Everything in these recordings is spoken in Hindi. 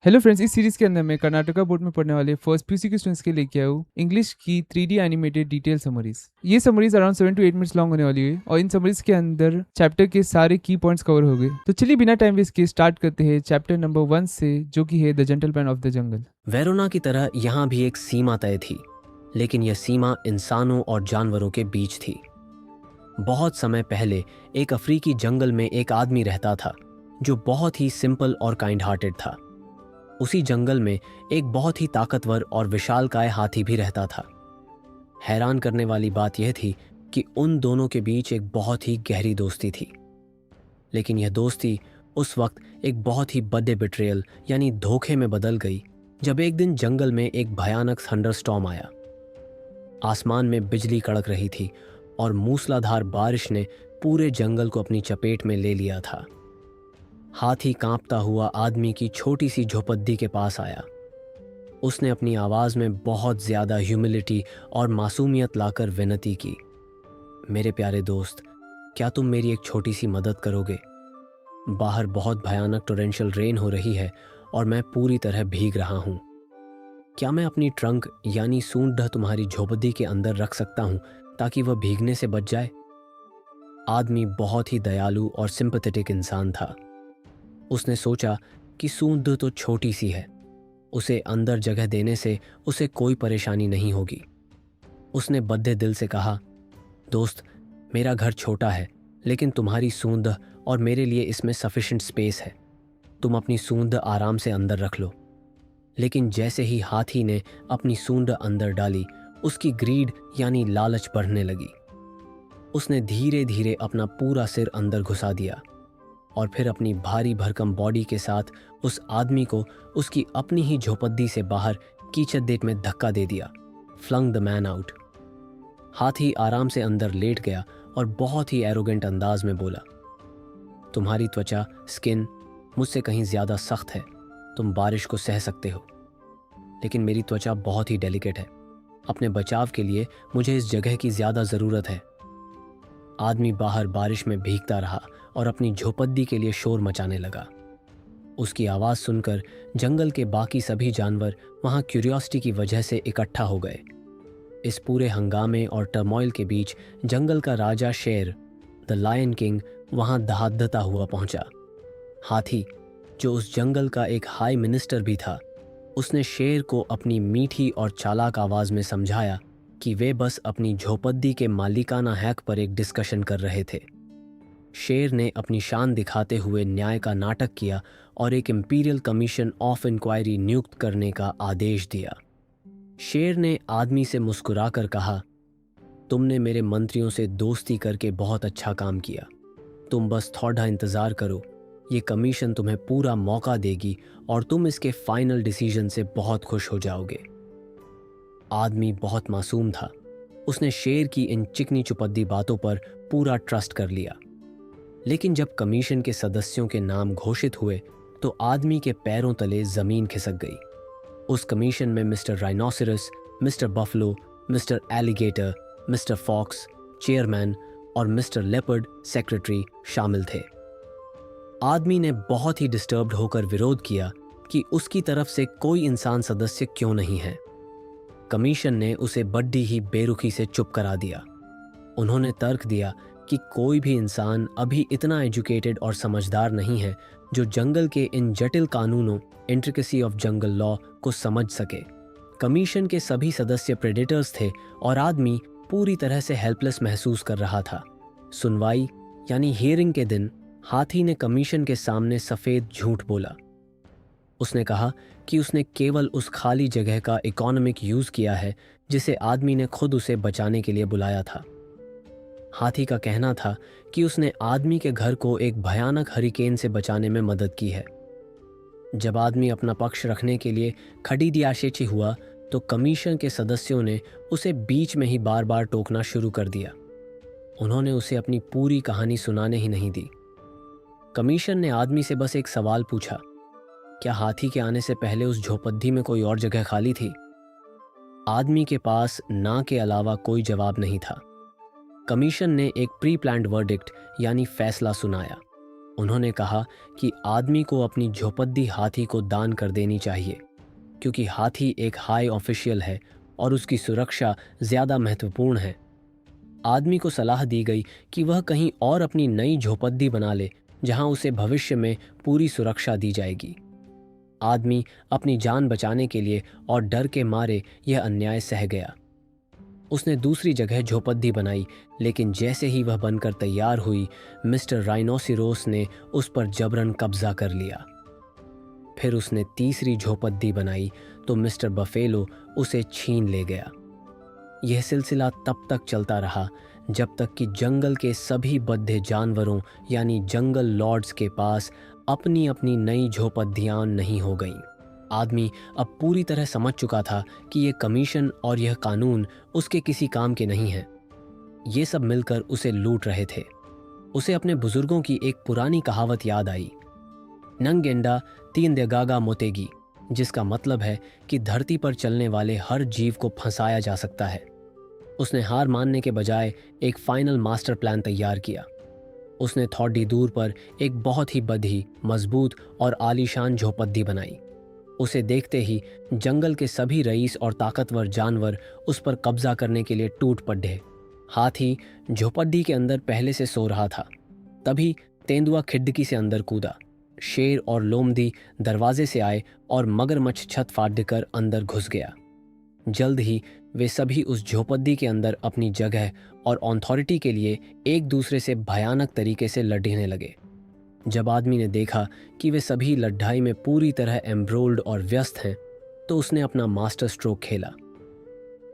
हेलो फ्रेंड्स, इस सीरीज के अंदर मैं कर्नाटका बोर्ड में पढ़ने वाले फर्स्ट पीयूसी के स्टूडेंट्स के लिए लेके आया हूँ इंग्लिश की 3D एनिमेटेड डिटेल समरीज। ये summaries around 7 to 8 minutes long होने वाली है और इन समरीज के अंदर चैप्टर के सारे की पॉइंट्स कवर हो गए। तो चलिए बिना टाइम वेस्ट के स्टार्ट करते हैं चैप्टर नंबर 1 से, जो कि है the gentleman of the jungle. Verona की तरह यहाँ भी एक सीमा तय थी, लेकिन यह सीमा इंसानों और जानवरों के बीच थी। बहुत समय पहले एक अफ्रीकी जंगल में एक आदमी रहता था जो बहुत ही सिंपल और काइंड हार्टेड था। उसी जंगल में एक बहुत ही ताकतवर और विशालकाय हाथी भी रहता था। हैरान करने वाली बात यह थी कि उन दोनों के बीच एक बहुत ही गहरी दोस्ती थी। लेकिन यह दोस्ती उस वक्त एक बहुत ही बड़े बिट्रेयल यानी धोखे में बदल गई जब एक दिन जंगल में एक भयानक थंडरस्टॉर्म आया। आसमान में बिजली कड़क रही थी और मूसलाधार बारिश ने पूरे जंगल को अपनी चपेट में ले लिया था। हाथी कांपता हुआ आदमी की छोटी सी झोपड़ी के पास आया। उसने अपनी आवाज में बहुत ज्यादा ह्यूमिलिटी और मासूमियत लाकर विनती की, मेरे प्यारे दोस्त, क्या तुम मेरी एक छोटी सी मदद करोगे? बाहर बहुत भयानक टोरेंशियल रेन हो रही है और मैं पूरी तरह भीग रहा हूँ। क्या मैं अपनी ट्रंक यानी सूंड तुम्हारी झोपड़ी के अंदर रख सकता हूँ ताकि वह भीगने से बच जाए? आदमी बहुत ही दयालु और सिंपैथेटिक इंसान था। उसने सोचा कि सूंड तो छोटी सी है, उसे अंदर जगह देने से उसे कोई परेशानी नहीं होगी। उसने बद्धे दिल से कहा, दोस्त, मेरा घर छोटा है, लेकिन तुम्हारी सूंड और मेरे लिए इसमें सफिशिएंट स्पेस है। तुम अपनी सूंड आराम से अंदर रख लो। लेकिन जैसे ही हाथी ने अपनी सूंड अंदर डाली, उसकी ग्रीड यानी लालच बढ़ने लगी। उसने धीरे धीरे अपना पूरा सिर अंदर घुसा दिया और फिर अपनी भारी भरकम बॉडी के साथ उस आदमी को उसकी अपनी ही झोपड़ी से बाहर कीचड़ में धक्का दे दिया। Flung the man out. हाथी आराम से अंदर लेट गया और बहुत ही एरोगेंट अंदाज में बोला, तुम्हारी त्वचा स्किन मुझसे कहीं ज्यादा सख्त है, तुम बारिश को सह सकते हो, लेकिन मेरी त्वचा बहुत ही डेलिकेट है। अपने बचाव के लिए मुझे इस जगह की ज्यादा जरूरत है। आदमी बाहर बारिश में भीगता रहा और अपनी झोपड़ी के लिए शोर मचाने लगा। उसकी आवाज सुनकर जंगल के बाकी सभी जानवर वहां क्यूरियोसिटी की वजह से इकट्ठा हो गए। इस पूरे हंगामे और टर्मोइल के बीच जंगल का राजा शेर, द लायन किंग, वहां दहाड़ता हुआ पहुंचा। हाथी, जो उस जंगल का एक हाई मिनिस्टर भी था, उसने शेर को अपनी मीठी और चालाक आवाज में समझाया कि वे बस अपनी झोपड़ी के मालिकाना हक पर एक डिस्कशन कर रहे थे। शेर ने अपनी शान दिखाते हुए न्याय का नाटक किया और एक इंपीरियल कमीशन ऑफ इंक्वायरी नियुक्त करने का आदेश दिया। शेर ने आदमी से मुस्कुराकर कहा, तुमने मेरे मंत्रियों से दोस्ती करके बहुत अच्छा काम किया। तुम बस थोड़ा इंतज़ार करो, ये कमीशन तुम्हें पूरा मौका देगी और तुम इसके फाइनल डिसीजन से बहुत खुश हो जाओगे। आदमी बहुत मासूम था। उसने शेर की इन चिकनी चुपद्दी बातों पर पूरा ट्रस्ट कर लिया। लेकिन जब कमीशन के सदस्यों के नाम घोषित हुए तो आदमी के पैरों तले जमीन खिसक गई। उस कमीशन में mister rhinoceros, mister buffalo, mister alligator, mister fox chairman और मिस्टर लेपर्ड सेक्रेटरी शामिल थे। आदमी ने बहुत ही डिस्टर्ब्ड होकर विरोध किया कि उसकी तरफ से कोई इंसान सदस्य क्यों नहीं है। कमीशन ने उसे बड्डी ही बेरुखी से चुप करा दिया। उन्होंने तर्क दिया कि कोई भी इंसान अभी इतना एजुकेटेड और समझदार नहीं है जो जंगल के इन जटिल कानूनों, इंट्रिकेसी ऑफ जंगल लॉ को समझ सके। कमीशन के सभी सदस्य प्रेडेटर्स थे और आदमी पूरी तरह से हेल्पलेस महसूस कर रहा था। सुनवाई यानी हियरिंग के दिन हाथी ने कमीशन के सामने सफेद झूठ बोला। उसने कहा कि उसने केवल उस खाली जगह का इकोनॉमिक यूज किया है जिसे आदमी ने खुद उसे बचाने के लिए बुलाया था। हाथी का कहना था कि उसने आदमी के घर को एक भयानक हरिकेन से बचाने में मदद की है। जब आदमी अपना पक्ष रखने के लिए खड़ी दियाशेची हुआ तो कमीशन के सदस्यों ने उसे बीच में ही बार बार टोकना शुरू कर दिया। उन्होंने उसे अपनी पूरी कहानी सुनाने ही नहीं दी। कमीशन ने आदमी से बस एक सवाल पूछा, क्या हाथी के आने से पहले उस झोपड़ी में कोई और जगह खाली थी? आदमी के पास ना के अलावा कोई जवाब नहीं था। कमीशन ने एक प्री प्लान्ड वर्डिक्ट यानी फैसला सुनाया। उन्होंने कहा कि आदमी को अपनी झोपड़ी हाथी को दान कर देनी चाहिए, क्योंकि हाथी एक हाई ऑफिशियल है और उसकी सुरक्षा ज़्यादा महत्वपूर्ण है। आदमी को सलाह दी गई कि वह कहीं और अपनी नई झोपड़ी बना ले, जहां उसे भविष्य में पूरी सुरक्षा दी जाएगी। आदमी अपनी जान बचाने के लिए और डर के मारे यह अन्याय सह गया। उसने दूसरी जगह झोपड़ी बनाई, लेकिन जैसे ही वह बनकर तैयार हुई, मिस्टर राइनोसिरोस ने उस पर जबरन कब्जा कर लिया। फिर उसने तीसरी झोपड़ी बनाई तो मिस्टर बफेलो उसे छीन ले गया। यह सिलसिला तब तक चलता रहा जब तक कि जंगल के सभी बद्ध जानवरों यानी जंगल लॉर्ड्स के पास अपनी अपनी नई झोपड़ियां नहीं हो गईं। आदमी अब पूरी तरह समझ चुका था कि यह कमीशन और यह कानून उसके किसी काम के नहीं हैं। ये सब मिलकर उसे लूट रहे थे। उसे अपने बुजुर्गों की एक पुरानी कहावत याद आई, नंगेंडा तीन देगागा मोतेगी, जिसका मतलब है कि धरती पर चलने वाले हर जीव को फंसाया जा सकता है। उसने हार मानने के बजाय एक फाइनल मास्टर प्लान तैयार किया। उसने थोड़ी दूर पर एक बहुत ही बधी, मजबूत और आलीशान झोपड़ी बनाई। उसे देखते ही जंगल के सभी रईस और ताकतवर जानवर उस पर कब्जा करने के लिए टूट पड़े। हाथी झोपड़ी के अंदर पहले से सो रहा था। तभी तेंदुआ खिड़की से अंदर कूदा। शेर और लोमड़ी दरवाजे से आए और मगरमच्छ छत फाड़कर अंदर घुस गया। जल्द ही वे सभी उस झोपड़ी के अंदर अपनी जगह और ऑथोरिटी के लिए एक दूसरे से भयानक तरीके से लड़ने लगे। जब आदमी ने देखा कि वे सभी लड़ाई में पूरी तरह एम्ब्रोल्ड और व्यस्त हैं, तो उसने अपना मास्टर स्ट्रोक खेला।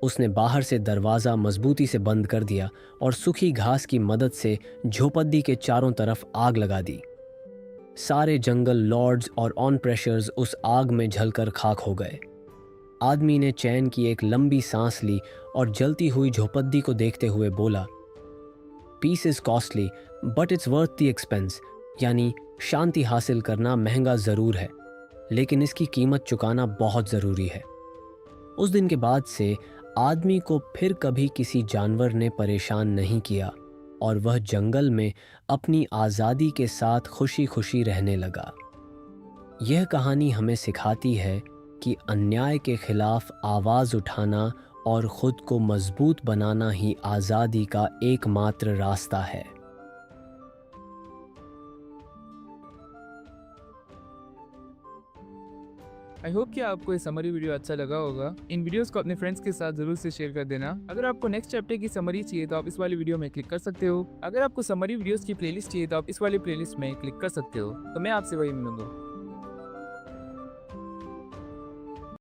उसने बाहर से दरवाज़ा मजबूती से बंद कर दिया और सूखी घास की मदद से झोपड़ी के चारों तरफ आग लगा दी। सारे जंगल लॉर्ड्स और ऑन प्रेशर्स उस आग में जलकर खाक हो गए। आदमी ने चैन की एक लंबी सांस ली और जलती हुई झोपड़ी को देखते हुए बोला, peace is costly but it's worth the expense, यानी शांति हासिल करना महंगा ज़रूर है, लेकिन इसकी कीमत चुकाना बहुत ज़रूरी है। उस दिन के बाद से आदमी को फिर कभी किसी जानवर ने परेशान नहीं किया और वह जंगल में अपनी आज़ादी के साथ खुशी खुशी रहने लगा। यह कहानी हमें सिखाती है कि अन्याय के खिलाफ आवाज़ उठाना और ख़ुद को मजबूत बनाना ही आज़ादी का एकमात्र रास्ता है। आई होप कि आपको ये समरी वीडियो अच्छा लगा होगा। इन वीडियोस को अपने फ्रेंड्स के साथ जरूर से शेयर कर देना। अगर आपको नेक्स्ट चैप्टर की समरी चाहिए तो आप इस वाली वीडियो में क्लिक कर सकते हो। अगर आपको समरी वीडियोस की प्लेलिस्ट चाहिए तो आप इस वाली प्लेलिस्ट में क्लिक कर सकते हो। तो मैं आपसे वही मिलूंगा।